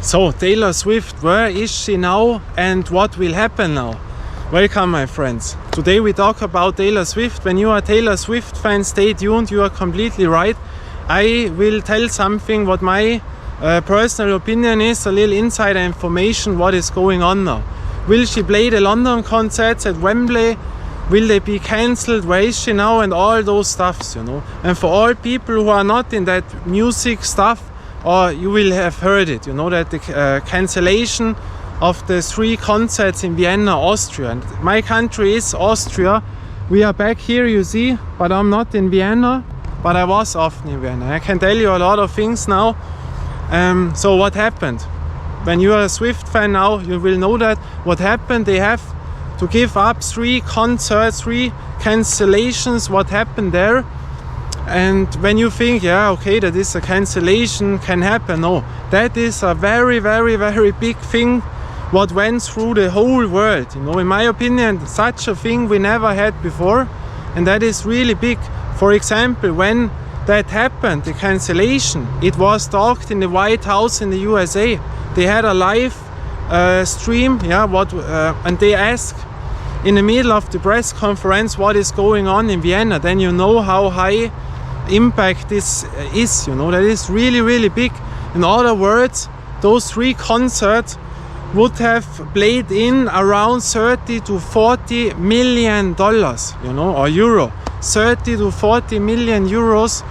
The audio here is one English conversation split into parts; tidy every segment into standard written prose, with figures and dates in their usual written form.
So, Taylor Swift, where is she now and what will happen now? Welcome, my friends. Today we talk about Taylor Swift. When you are a Taylor Swift fan, stay tuned, you are completely right. I will tell something what my personal opinion is, a little insider information what is going on now. Will she play the London concerts at Wembley? Will they be cancelled? Where is she now? And all those stuffs, you know. And for all people who are not in that music stuff, or you will have heard it, you know, that the cancellation of the 3 concerts in Vienna, Austria. And my country is Austria. We are back here, you see, but I'm not in Vienna, but I was often in Vienna. I can tell you a lot of things now. So what happened? When you are a Swift fan now, you will know that what happened. They have to give up 3 concerts, 3 cancellations. What happened there? And when you think, yeah, okay, that is a cancellation, can happen. No, that is a very, very, very big thing what went through the whole world. You know, in my opinion, such a thing we never had before. And that is really big. For example, when that happened, the cancellation, it was talked in the White House in the USA. They had a live stream, yeah, and they asked in the middle of the press conference what is going on in Vienna. Then you know how high impact this is, you know, that is really, really big. In other words, those 3 concerts would have played in around 30 to 40 million dollars, you know, or euro. 30 to 40 million euros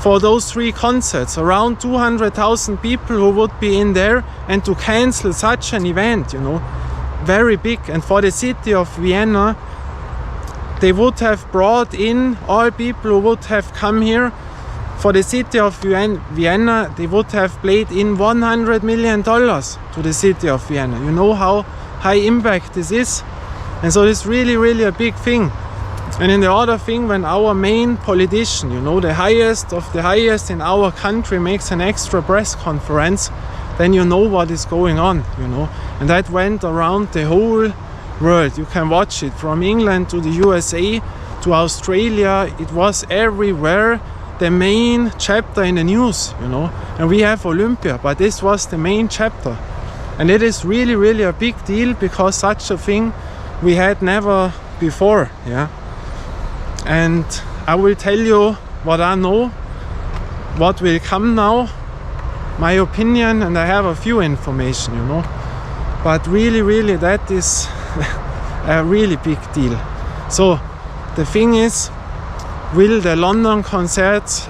for those 3 concerts, around 200,000 people who would be in there, and to cancel such an event, you know, very big. And for the city of Vienna, they would have brought in all people who would have come here. For the city of Vienna, they would have played in $100 million to the city of Vienna. You know how high impact this is? And so it's really, really a big thing. And in the other thing, when our main politician, you know, the highest of the highest in our country, makes an extra press conference, then you know what is going on, you know. And that went around the whole world. You can watch it from England to the USA to Australia. It was everywhere the main chapter in the news, you know. And we have Olympia, but this was the main chapter. And it is really, really a big deal, because such a thing we had never before, yeah. And I will tell you what I know, what will come now, my opinion, and I have a few information, you know. But really, really, that is a really big deal. So the thing is, will the London concerts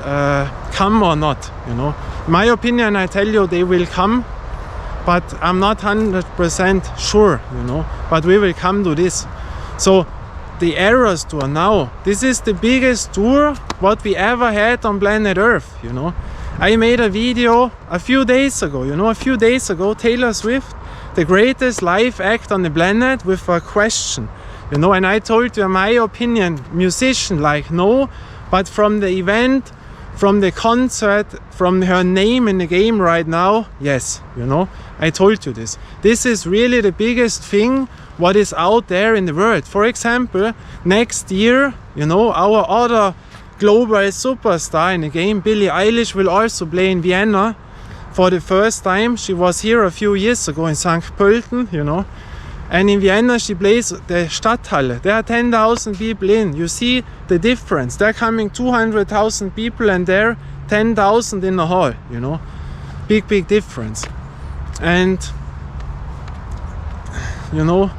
come or not, you know? In my opinion, I tell you, they will come, but I'm not 100% sure, you know. But we will come to this. So the Eras Tour now, this is the biggest tour what we ever had on planet Earth, you know. I made a video a few days ago, you know, Taylor Swift, the greatest live act on the planet, with a question, you know. And I told you, in my opinion, musician, like, no, but from the event, from the concert, from her name in the game right now, yes, you know. I told you this. This is really the biggest thing what is out there in the world. For example, next year, you know, our other global superstar in the game, Billie Eilish, will also play in Vienna for the first time. She was here a few years ago in St. Pölten, you know. And in Vienna she plays the Stadthalle. There are 10,000 people in. You see the difference. They're coming 200,000 people, and there 10,000 in the hall, you know. Big, big difference. And, you know,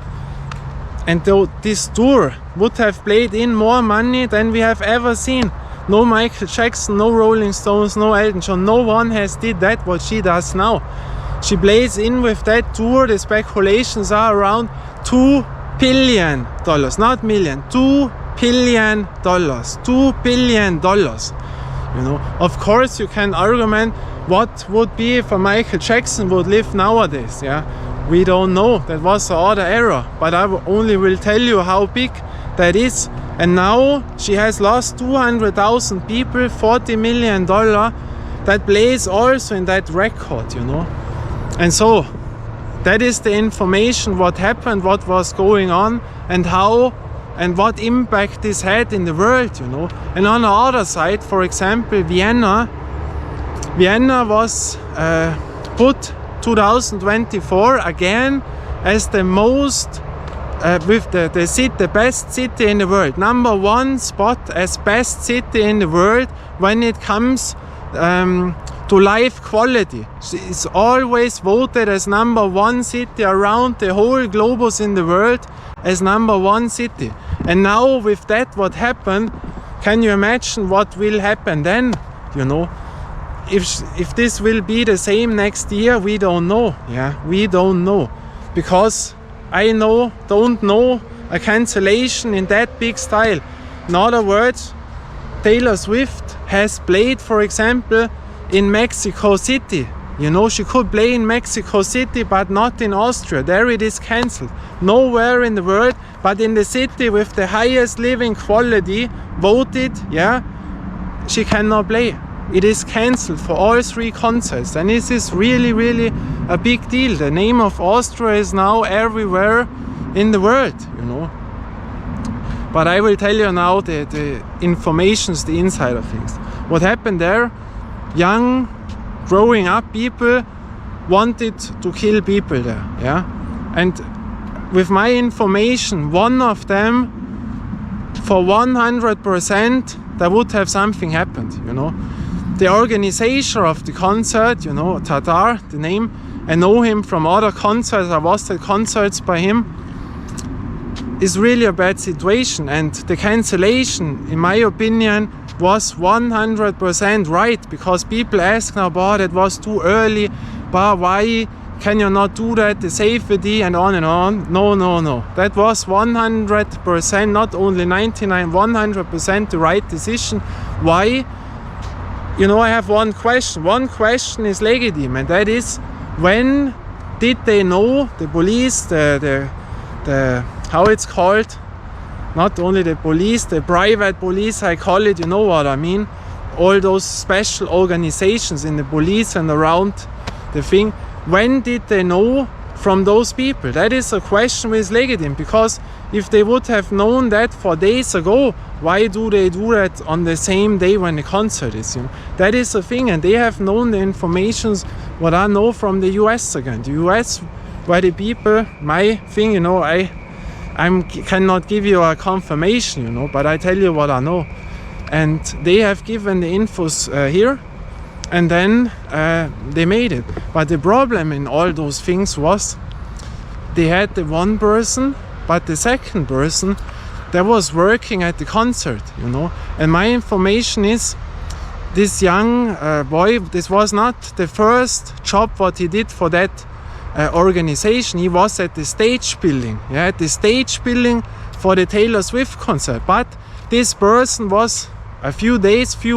and though this tour would have played in more money than we have ever seen. No Michael Jackson, no Rolling Stones, no Elton John. No one has did that what she does now. She plays in with that tour. The speculations are around $2 billion, not million, $2 billion, $2 billion. You know, of course you can argument what would be if a Michael Jackson would live nowadays. Yeah, we don't know. That was the other era. But I only will tell you how big that is. And now she has lost 200,000 people, $40 million. That plays also in that record, you know. And so that is the information what happened, what was going on, and how and what impact this had in the world, you know. And on the other side, for example, Vienna was put 2024 again as the most with the best city in the world. Number 1 spot as best city in the world when it comes to life quality. It's always voted as number 1 city around the whole globus in the world, as number 1 city. And now with that, what happened, can you imagine what will happen then? You know, if this will be the same next year, we don't know. Yeah, we don't know, because I don't know a cancellation in that big style. In other words, Taylor Swift has played, for example, in Mexico City. You know, she could play in Mexico City, but not in Austria. There it is cancelled. Nowhere in the world, but in the city with the highest living quality voted, yeah, she cannot play. It is cancelled for all 3 concerts, and this is really, really a big deal. The name of Austria is now everywhere in the world, you know. But I will tell you now the informations, the insider things. What happened there? Young, growing up people wanted to kill people there, yeah. And with my information, one of them, for 100%, there would have something happened, you know. The organizer of the concert, you know, Tatar, the name, I know him from other concerts, I was at concerts by him, is really a bad situation. And the cancellation, in my opinion, was 100% right, because people ask now, but it was too early, but why can you not do that, the safety and on and on. No, that was 100%, not only 99, 100% the right decision. Why? You know, I have one question is legitimate, and that is, when did they know, the police, the how it's called, not only the police, the private police, I call it, you know what I mean, all those special organizations in the police and around the thing, when did they know from those people? That is a question which is legitimate, because if they would have known that 4 days ago, why do they do that on the same day when the concert is? You know, that is a thing, and they have known the informations what I know from the US again. The US, where the people, my thing, you know, I cannot give you a confirmation, you know, but I tell you what I know. And they have given the infos here, and then they made it. But the problem in all those things was, they had the one person, but the second person that was working at the concert, you know. And my information is, this young boy, this was not the first job what he did for that organization. He was at the stage building, yeah, at the stage building for the Taylor Swift concert. But this person was a few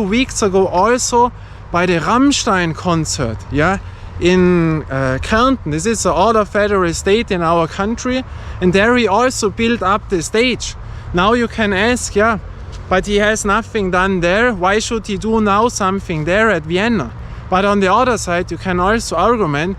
weeks ago also by the Rammstein concert, yeah, in Kärnten. This is another federal state in our country, and there he also built up the stage. Now you can ask, yeah, but he has nothing done there, why should he do now something there at Vienna? But on the other side, you can also argument,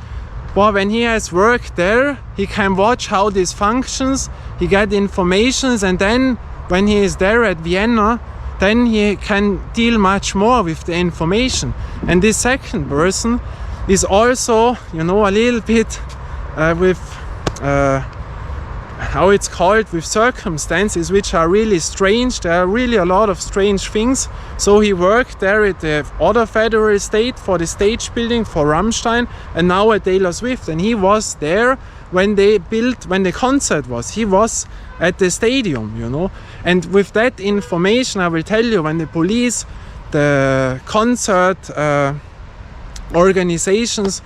well, when he has worked there, he can watch how this functions, he get informations, and then when he is there at Vienna, then he can deal much more with the information. And this second person is also, you know, a little bit with how it's called, with circumstances which are really strange. There are really a lot of strange things. So he worked there at the other federal state for the stage building for Rammstein, and now at Taylor Swift. And he was there when the concert was. He was at the stadium, you know. And with that information, I will tell you, when the police, the concert organizations,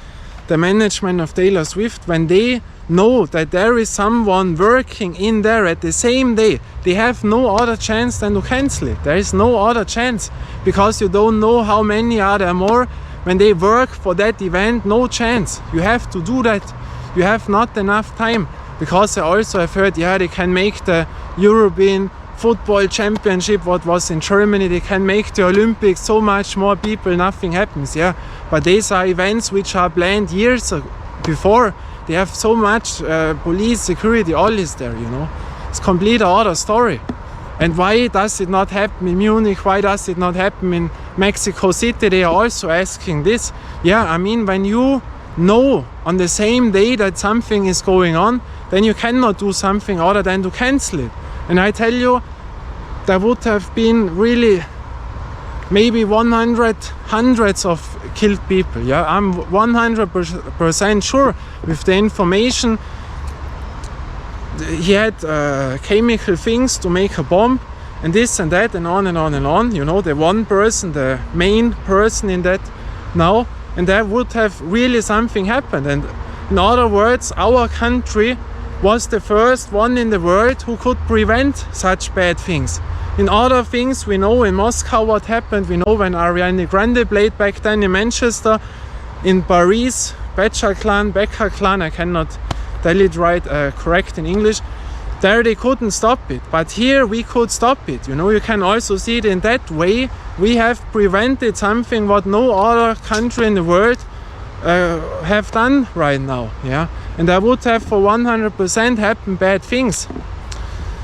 the management of Taylor Swift, when they know that there is someone working in there at the same day, they have no other chance than to cancel it. There is no other chance, because you don't know how many are there more. When they work for that event, no chance. You have to do that. You have not enough time, because I also have heard, yeah, they can make the European Football Championship, what was in Germany, they can make the Olympics, so much more people, nothing happens, yeah. But these are events which are planned years before. They have so much police, security, all is there, you know. It's complete other story. And why does it not happen in Munich? Why does it not happen in Mexico City? They are also asking this. Yeah, I mean, when you know on the same day that something is going on, then you cannot do something other than to cancel it. And I tell you, there would have been really maybe hundreds of killed people. Yeah, I'm 100% sure with the information. He had chemical things to make a bomb, and this and that, and on and on and on. You know, the one person, the main person in that now, and there would have really something happened. And in other words, our country was the first one in the world who could prevent such bad things. In other things, we know in Moscow what happened. We know when Ariana Grande played back then in Manchester, in Paris, Bataclan, I cannot tell it right, correct in English. There they couldn't stop it, but here we could stop it. You know, you can also see it in that way. We have prevented something what no other country in the world have done right now. Yeah, and there would have for 100% happened bad things.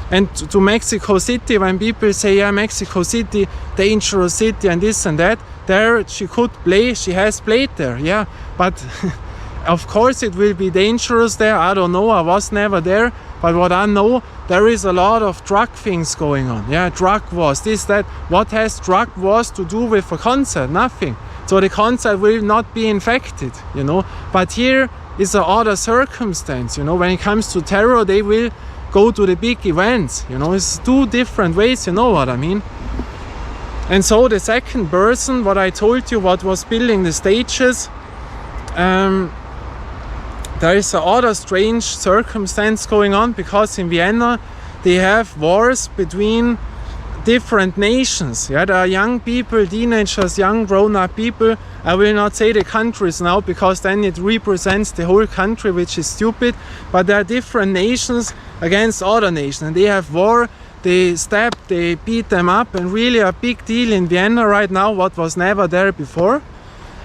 And to Mexico City, when people say, yeah, Mexico City, dangerous city and this and that, there she could play, she has played there, yeah. But of course it will be dangerous there, I don't know, I was never there. But what I know, there is a lot of drug things going on, yeah, drug wars, this, that. What has drug wars to do with a concert? Nothing. So the concert will not be infected, you know. But here is a other circumstance, you know, when it comes to terror, they will go to the big events, you know, it's two different ways, you know what I mean. And so the second person, what I told you, what was building the stages, there is a other strange circumstance going on, because in Vienna they have wars between different nations. Yeah, there are young people, teenagers, young grown-up people. I will not say the countries now, because then it represents the whole country, which is stupid. But there are different nations against other nations, and they have war. They stab, they beat them up, and really a big deal in Vienna right now, what was never there before.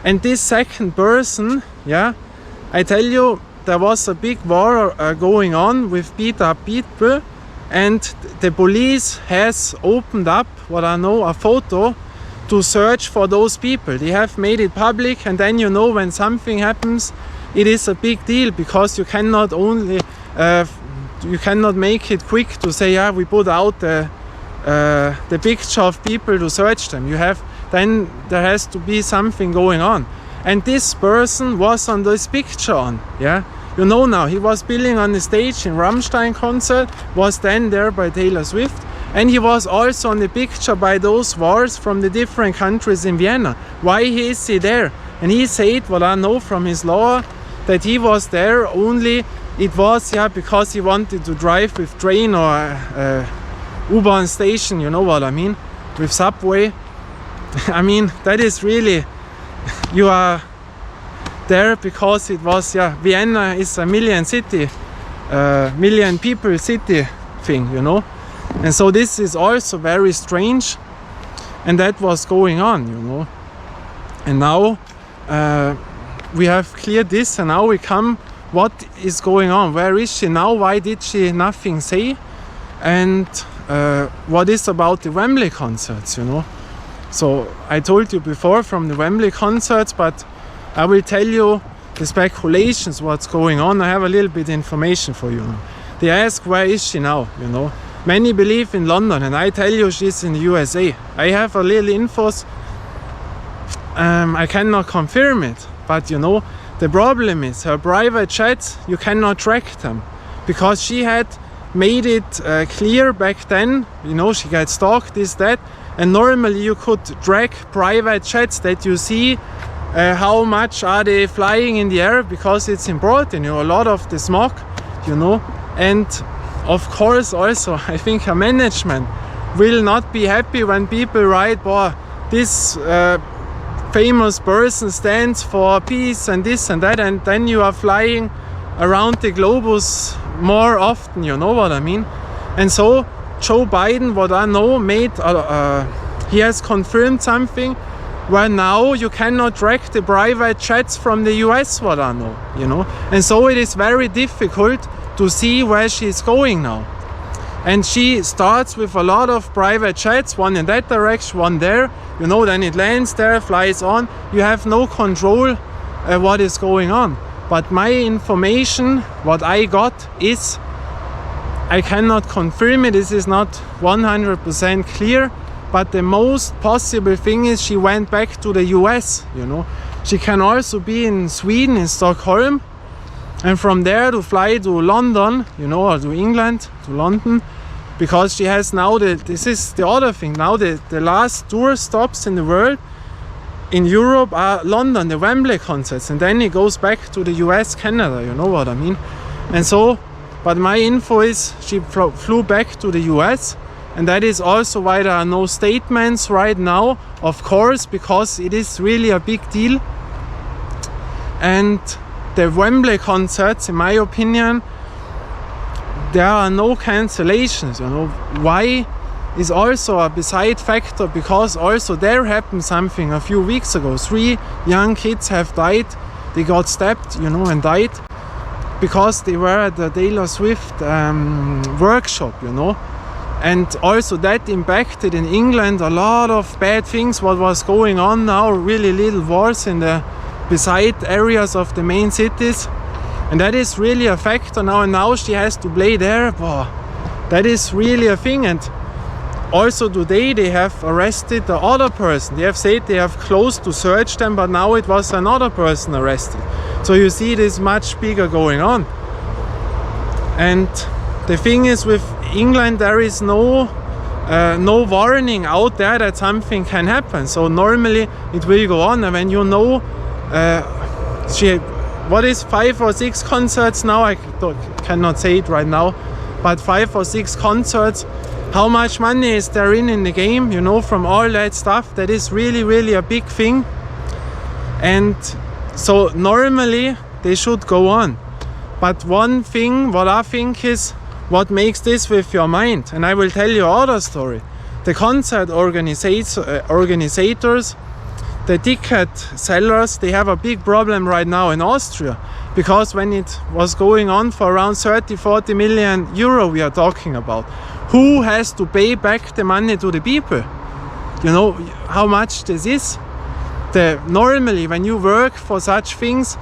And this second person, yeah, I tell you, there was a big war going on with beat up people, and the police has opened up, what I know, a photo to search for those people. They have made it public, and then you know when something happens, it is a big deal, because you cannot only you cannot make it quick to say, yeah, we put out the picture of people to search them. You have, then there has to be something going on. And this person was on this picture on, yeah. You know now, he was building on the stage in Rammstein concert, was then there by Taylor Swift, and he was also on the picture by those wars from the different countries in Vienna. Why is he there? And he said, what I know from his law, that he was there only, it was, yeah, because he wanted to drive with train or U-Bahn station, you know what I mean, with subway. I mean, that is really, you are there because it was, yeah, Vienna is a million city, million people city thing, you know. And so this is also very strange, and that was going on, you know. And now we have cleared this, and now we come, what is going on? Where is she now? Why did she nothing say? And what is about the Wembley concerts, you know? So I told you before from the Wembley concerts, but I will tell you the speculations, what's going on. I have a little bit information for you. They ask, where is she now, you know? Many believe in London, and I tell you she's in the USA. I have a little infos. I cannot confirm it, but you know, the problem is her private chats, you cannot track them, because she had made it clear back then, you know, she got stalked, this, that, and normally you could track private chats that you see how much are they flying in the air, because it's important, you know, a lot of the smog, you know. And of course also I think her management will not be happy when people write, boy, this famous person stands for peace and this and that, and then you are flying around the globus more often, you know what I mean. And so Joe Biden, what I know, made he has confirmed something where now you cannot track the private chats from the US, what I know, you know. And so it is very difficult to see where she's going now. And she starts with a lot of private chats, one in that direction, one there, you know, then it lands there, flies on. You have no control what is going on. But my information, what I got, is I cannot confirm it. This is not 100% clear. But the most possible thing is she went back to the US, you know. She can also be in Sweden, in Stockholm, and from there to fly to London, you know, or to England, to London, because she has now this is the other thing, now the last tour stops in the world in Europe are London, the Wembley concerts, and then it goes back to the US, Canada, you know what I mean. And so, but my info is she flew back to the US, and that is also why there are no statements right now, of course, because it is really a big deal. And the Wembley concerts, in my opinion, there are no cancellations, you know. Why is also a beside factor, because also there happened something a few weeks ago. 3 young kids have died. They got stabbed, you know, and died because they were at the Taylor Swift workshop, you know. And also that impacted in England a lot of bad things, what was going on now, really little wars in the beside areas of the main cities. And that is really a factor now, and now she has to play there. Wow, that is really a thing. And also today they have arrested the other person. They have said they have closed to search them, but now it was another person arrested. So you see, it is much bigger going on. And the thing is, with England, there is no warning out there that something can happen. So normally it will go on. And when you know, what is 5 or 6 concerts now? I cannot say it right now, but 5 or 6 concerts. How much money is there in the game? You know, from all that stuff, that is really, really a big thing. And so normally they should go on. But one thing, what I think is, what makes this with your mind, and I will tell you another story. The concert organizers, the ticket sellers, they have a big problem right now in Austria, because when it was going on for around 30-40 million euro we are talking about, who has to pay back the money to the people? You know how much this is? Normally when you work for such things,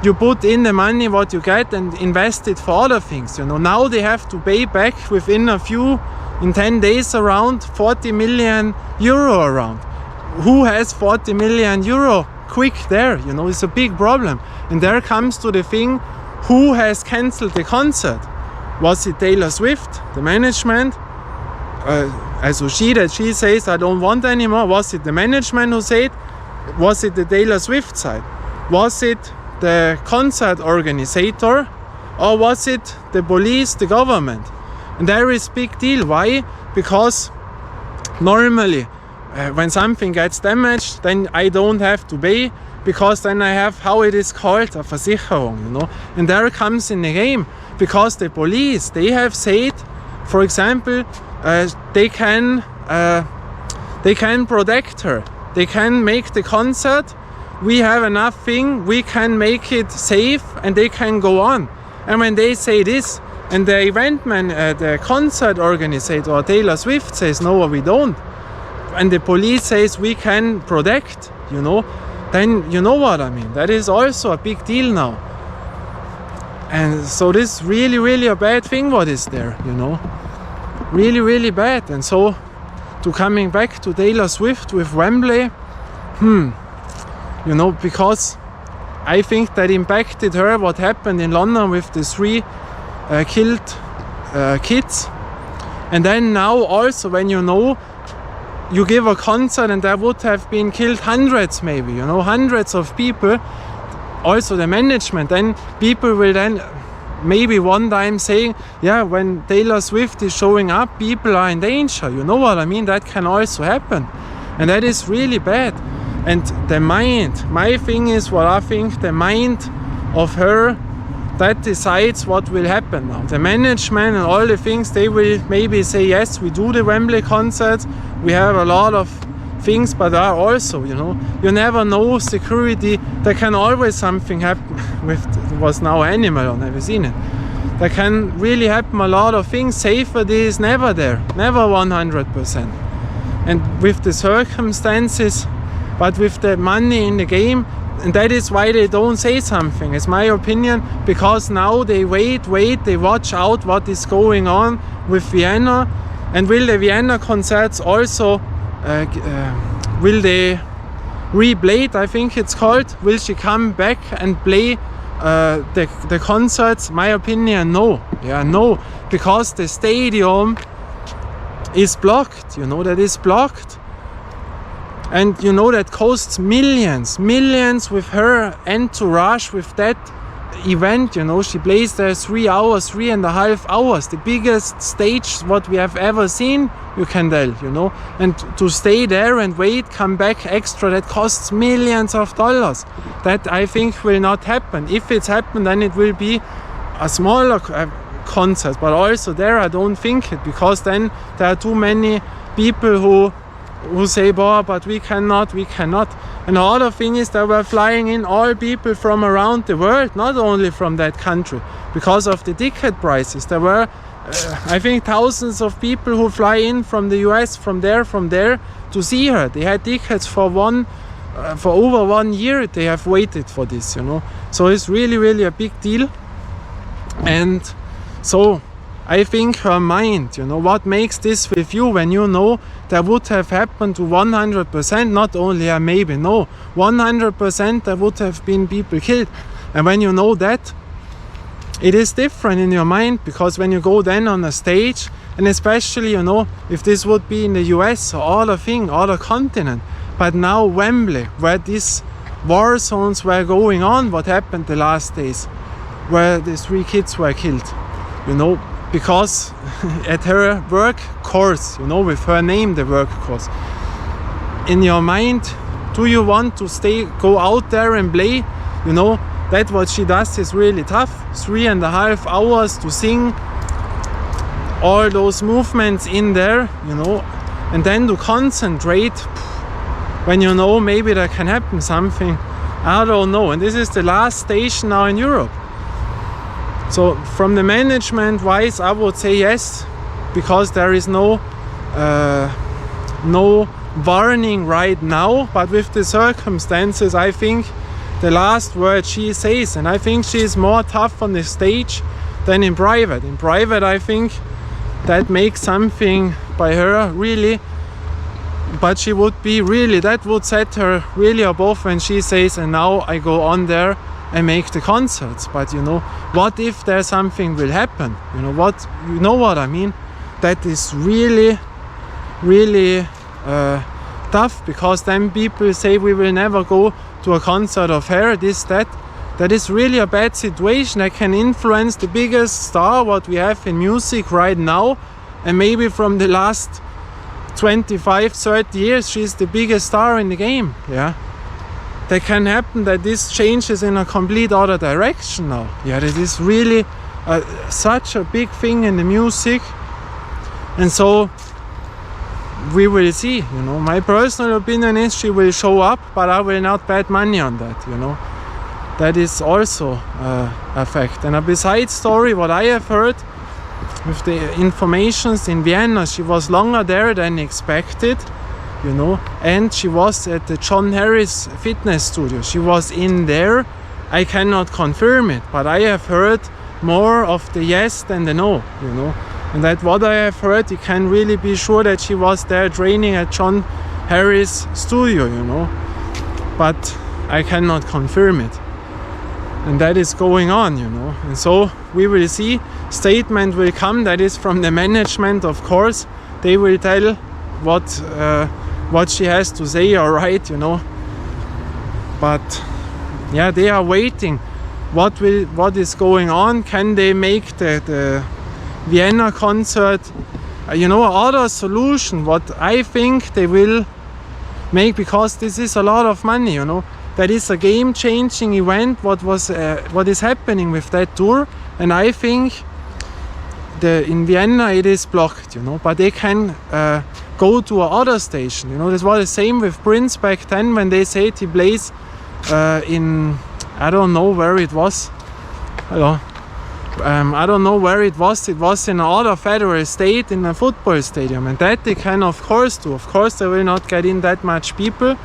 you put in the money what you get and invest it for other things. You know, now they have to pay back within in 10 days around 40 million euro around. Who has 40 million euro quick there? You know, it's a big problem. And there comes to the thing, who has cancelled the concert? Was it Taylor Swift, the management? Also she says, I don't want anymore. Was it the management who said? Was it the Taylor Swift side? Was it the concert organizer, or was it the police, the government? And there is big deal. Why? Because normally when something gets damaged, then I don't have to pay, because then I have, how it is called, a Versicherung, you know. And there comes in the game, because the police, they have said, for example, they can protect her, they can make the concert. We have enough thing, we can make it safe, and they can go on. And when they say this, and the event man, the concert organizer, Taylor Swift, says no, we don't, and the police says we can protect, you know, then you know what I mean. That is also a big deal now. And so this is really, really a bad thing what is there, you know. Really, really bad. And so, to coming back to Taylor Swift with Wembley, you know, because I think that impacted her, what happened in London with the 3 killed kids. And then now also, when you know, you give a concert and there would have been killed hundreds, maybe, you know, hundreds of people, also the management, then people will then maybe one time saying, yeah, when Taylor Swift is showing up, people are in danger, you know what I mean? That can also happen, and that is really bad. And the mind, my thing is, what I think, the mind of her, that decides what will happen now. The management and all the things, they will maybe say, yes, we do the Wembley concerts, we have a lot of things, but there are also, you know, you never know, security, there can always something happen with, it was now Animal, I've never seen it. There can really happen a lot of things, safety is never there, never 100%. And with the circumstances, but with the money in the game, And that is why they don't say something, it's my opinion, because now they wait, they watch out what is going on with Vienna. And will the Vienna concerts also, will they replay it, I think it's called? Will she come back and play the concerts? My opinion, no. Yeah, no, because the stadium is blocked, you know, that is blocked. And you know that costs millions with her entourage, with that event, you know. She plays there 3 hours, 3.5 hours, the biggest stage what we have ever seen, you can tell, you know. And to stay there and wait, come back extra, that costs millions of dollars. That I think will not happen. If it's happened, then it will be a smaller concert, but also there I don't think it, because then there are too many people who say, boah, but we cannot. And the other thing is they were flying in all people from around the world, not only from that country, because of the ticket prices. There were, I think, thousands of people who fly in from the US, from there, to see her. They had tickets for over 1 year. They have waited for this, you know. So it's really a big deal. And so I think her mind, you know, what makes this with you when you know that would have happened to 100%, not only a maybe, no, 100% there would have been people killed. And when you know that, it is different in your mind, because when you go then on a stage, and especially, you know, if this would be in the US or other continent, but now Wembley, where these war zones were going on, what happened the last days, where the 3 kids were killed, you know, because at her work course, you know, with her name, the work course, in your mind, do you want to go out there and play? You know, that what she does is really tough. 3.5 hours to sing all those movements in there, you know, and then to concentrate when you know maybe there can happen something. I don't know. And this is the last station now in Europe. So from the management wise, I would say yes, because there is no warning right now, but with the circumstances, I think the last word she says, and I think she is more tough on the stage than in private. In private, I think that makes something by her really, but she would be really, that would set her really above when she says, and now I go on there and make the concerts. But you know, what if there something will happen? You know what I mean? That is really tough, because then people say we will never go to a concert of her, this, that. That is really a bad situation that can influence the biggest star what we have in music right now, and maybe from the last 25-30 years she's the biggest star in the game. Yeah, that can happen, that this changes in a complete other direction now. Yeah, that is really such a big thing in the music. And so we will see, you know. My personal opinion is she will show up, but I will not bet money on that, you know. That is also a fact. And a beside story, what I have heard with the informations in Vienna, she was longer there than expected, you know, and she was at the John Harris fitness studio. She was in there. I cannot confirm it, but I have heard more of the yes than the no, you know. And that what I have heard, you can really be sure that she was there training at John Harris studio, you know. But I cannot confirm it. And that is going on, you know. And so we will see. Statement will come, that is from the management, of course. They will tell what she has to say, all right, you know. But yeah, they are waiting. What is going on? Can they make the Vienna concert, you know, other solution? What I think they will make, because this is a lot of money, you know. That is a game-changing event. What is happening with that tour? And I think in Vienna it is blocked, you know. But they can go to another station, you know. This was the same with Prince back then, when they said he plays in, I don't know where it was. I don't know where it was. It was in another federal state, in a football stadium, and that they can of course do. Of course they will not get in that much people,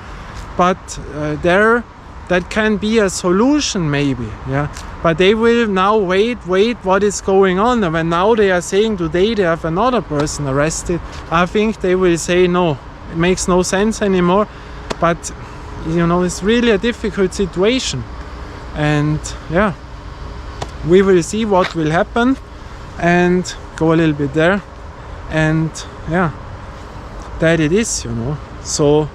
but there that can be a solution maybe, yeah. But they will now wait what is going on. And when now they are saying today they have another person arrested, I think they will say no, it makes no sense anymore. But you know, it's really a difficult situation, and yeah, we will see what will happen and go a little bit there, and yeah, that it is, you know. So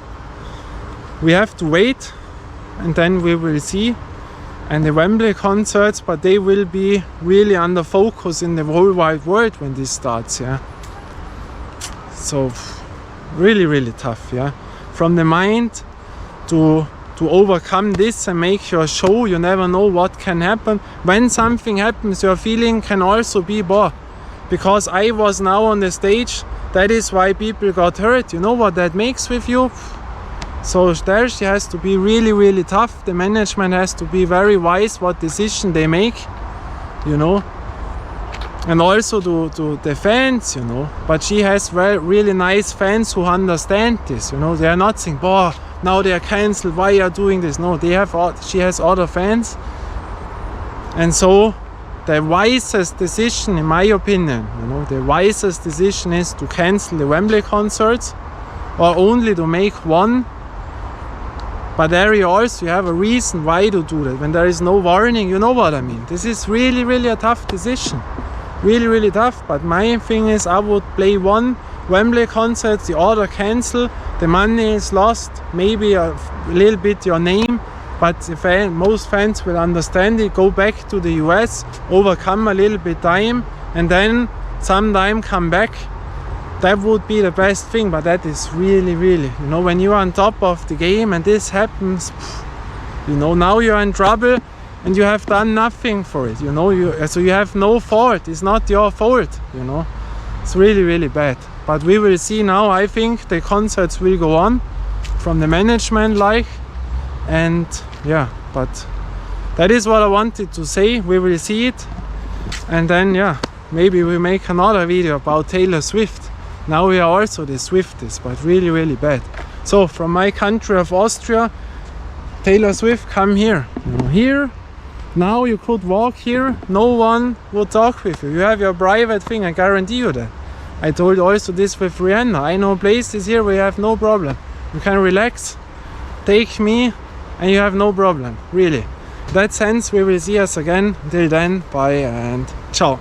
we have to wait, and then we will see. And the Wembley concerts, but they will be really under focus in the whole wide world when this starts, yeah. So really tough, yeah. From the mind to overcome this and make your show, you never know what can happen. When something happens, your feeling can also be because I was now on the stage, that is why people got hurt. You know what that makes with you? So there she has to be really tough. The management has to be very wise what decision they make, you know. And also to the fans, you know. But she has really nice fans who understand this, you know. They are not saying, now they are cancelled, why are you doing this? No, she has other fans. And so the wisest decision, in my opinion, you know, the wisest decision is to cancel the Wembley concerts, or only to make one. But there you also have a reason why to do that. When there is no warning, you know what I mean. This is really a tough decision. Really tough. But my thing is, I would play one Wembley concert, the other cancel. The money is lost, maybe a little bit your name, but most fans will understand it. Go back to the US, overcome a little bit time, and then sometime come back. That would be the best thing. But that is really, you know, when you are on top of the game and this happens, you know, now you are in trouble and you have done nothing for it, you know. So you have no fault. It's not your fault, you know. It's really bad. But we will see now. I think the concerts will go on from the management, and yeah, but that is what I wanted to say. We will see it, and then yeah, maybe we make another video about Taylor Swift. Now we are also the Swifties, but really bad. So from my country of Austria, Taylor Swift, come here. You know, here, now you could walk here, no one would talk with you. You have your private thing, I guarantee you that. I told also this with Rihanna. I know places here where you have no problem. You can relax, take me, and you have no problem, really. In that sense, we will see us again. Until then, bye and ciao.